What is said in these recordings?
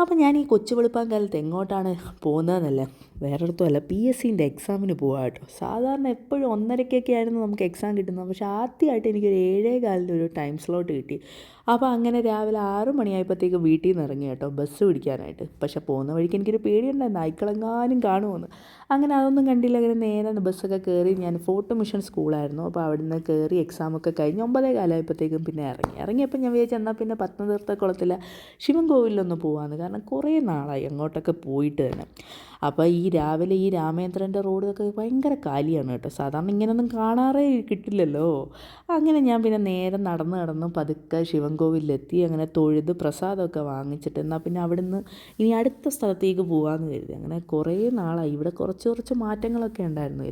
അപ്പോൾ ഞാൻ ഈ കൊച്ചു വെളുപ്പാൻ കാലത്ത് എങ്ങോട്ടാണ് പോകുന്നതെന്നല്ല, വേറൊരിടത്തുമല്ല, PSCൻ്റെ എക്സാമിന് പോകാം കേട്ടോ. സാധാരണ എപ്പോഴും 1:30-ക്കൊക്കെ ആയിരുന്നു നമുക്ക് എക്സാം കിട്ടുന്നത്. പക്ഷേ ആദ്യമായിട്ട് എനിക്കൊരു 7:15 ഒരു ടൈം സ്ലോട്ട് കിട്ടി. അപ്പോൾ അങ്ങനെ രാവിലെ 6 മണിയായപ്പോഴത്തേക്ക് വീട്ടിൽ നിന്ന് ഇറങ്ങി കേട്ടോ, ബസ് പിടിക്കാനായിട്ട്. പക്ഷേ പോകുന്ന വഴിക്ക് എനിക്കൊരു പേടിയുണ്ടായിരുന്നു, നായ്ക്കളെങ്ങാനും കാണുമെന്ന്. അങ്ങനെ അതൊന്നും കണ്ടില്ല. അങ്ങനെ നേരെ ബസ്സൊക്കെ കയറി. ഞാൻ ഫോർട്ട് മിഷൻ സ്കൂളായിരുന്നു, അപ്പോൾ അവിടെ നിന്ന് കയറി എക്സാമൊക്കെ കഴിഞ്ഞ് 9:15 ആയപ്പോഴത്തേക്കും പിന്നെ ഇറങ്ങിയപ്പോൾ ഞാൻ വിചാരിച്ചു എന്നാൽ പിന്നെ പത്തനംതിട്ടക്കുളത്തിലെ ശിവൻ കോവിലൊന്ന് പോകാമെന്ന്. കാരണം കുറേ നാളായി അങ്ങോട്ടൊക്കെ പോയിട്ട് തന്നെ. അപ്പോൾ ഈ രാവിലെ ഈ രാമേന്ദ്രൻ്റെ റോഡൊക്കെ ഭയങ്കര കാലിയാണ് കേട്ടോ. സാധാരണ ഇങ്ങനെയൊന്നും കാണാറേ കിട്ടില്ലല്ലോ. അങ്ങനെ ഞാൻ പിന്നെ നേരെ നടന്ന് പതുക്കെ ശിവൻകോവിലെത്തി. അങ്ങനെ തൊഴുത് പ്രസാദമൊക്കെ വാങ്ങിച്ചിട്ട് എന്നാൽ പിന്നെ അവിടുന്ന് ഇനി അടുത്ത സ്ഥലത്തേക്ക് പോകാമെന്ന് കരുതി. അങ്ങനെ കുറേ നാളായി. ഇവിടെ കുറച്ച് മാറ്റങ്ങളൊക്കെ ഉണ്ടായിരുന്നു.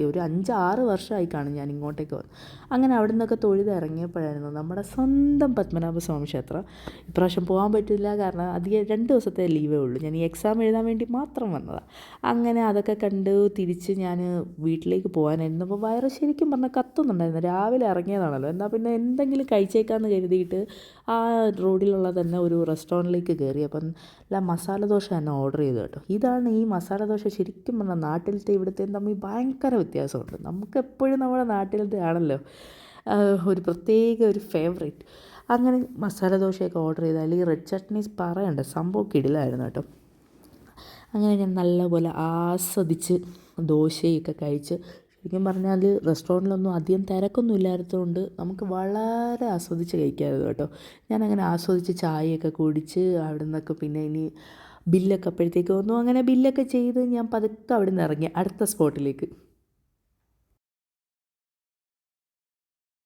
ഒരു 5-6 വർഷമായി കാണും ഞാൻ ഇങ്ങോട്ടേക്ക് വന്നു. അങ്ങനെ അവിടെ നിന്നൊക്കെ തൊഴുത് ഇറങ്ങിയപ്പോഴായിരുന്നു നമ്മുടെ സ്വന്തം പത്മനാഭസ്വാമി ക്ഷേത്രം. ഇപ്രാവശ്യം പോകാൻ പറ്റില്ല, കാരണം അധികം 2 ദിവസത്തെ ലീവേ ഉള്ളൂ. ഞാൻ ഈ എക്സാം എഴുതാൻ വേണ്ടി മാത്രം വന്നതാണ്. അങ്ങനെ അതൊക്കെ കണ്ട് തിരിച്ച് ഞാൻ വീട്ടിലേക്ക് പോകാനായിരുന്നു. അപ്പോൾ വയറ് ശരിക്കും പറഞ്ഞാൽ കത്തുന്നുണ്ടായിരുന്നു. രാവിലെ ഇറങ്ങിയതാണല്ലോ, എന്നാൽ പിന്നെ എന്തെങ്കിലും കഴിച്ചേക്കാമെന്ന് കരുതിയിട്ട് ആ റോഡിലുള്ള തന്നെ ഒരു റെസ്റ്റോറൻറ്റിലേക്ക് കയറി. അപ്പം മസാല ദോശ തന്നെ ഓർഡർ ചെയ്തു കേട്ടോ. ഇതാണ് ഈ മസാല ദോശ ശരിക്കും പറഞ്ഞാൽ നാട്ടിലത്തെ ഇവിടുത്തെയും തമ്മിൽ ഭയങ്കര വ്യത്യാസമുണ്ട്. നമുക്കെപ്പോഴും നമ്മുടെ നാട്ടിലത്തെ ആണല്ലോ ഒരു പ്രത്യേക ഒരു ഫേവറേറ്റ്. അങ്ങനെ മസാല ദോശയൊക്കെ ഓർഡർ ചെയ്താൽ ഈ റെഡ് ചട്നീസ് പറയണ്ട, സംഭവം കിടിലായിരുന്നു കേട്ടോ. അങ്ങനെ ഞാൻ നല്ലപോലെ ആസ്വദിച്ച് ദോശയൊക്കെ കഴിച്ച്, ശരിക്കും പറഞ്ഞാൽ റെസ്റ്റോറൻറ്റിലൊന്നും അധികം തിരക്കൊന്നും ഇല്ലാത്തതുകൊണ്ട് നമുക്ക് വളരെ ആസ്വദിച്ച് കഴിക്കാമായിരുന്നു കേട്ടോ. ഞാനങ്ങനെ ആസ്വദിച്ച് ചായയൊക്കെ കുടിച്ച് അവിടെ നിന്നൊക്കെ പിന്നെ ഇനി ബില്ലൊക്കെ അപ്പോഴത്തേക്ക് വന്നു. അങ്ങനെ ബില്ലൊക്കെ ചെയ്ത് ഞാൻ പതുക്കെ അവിടെ നിന്ന് ഇറങ്ങി അടുത്ത സ്പോട്ടിലേക്ക്.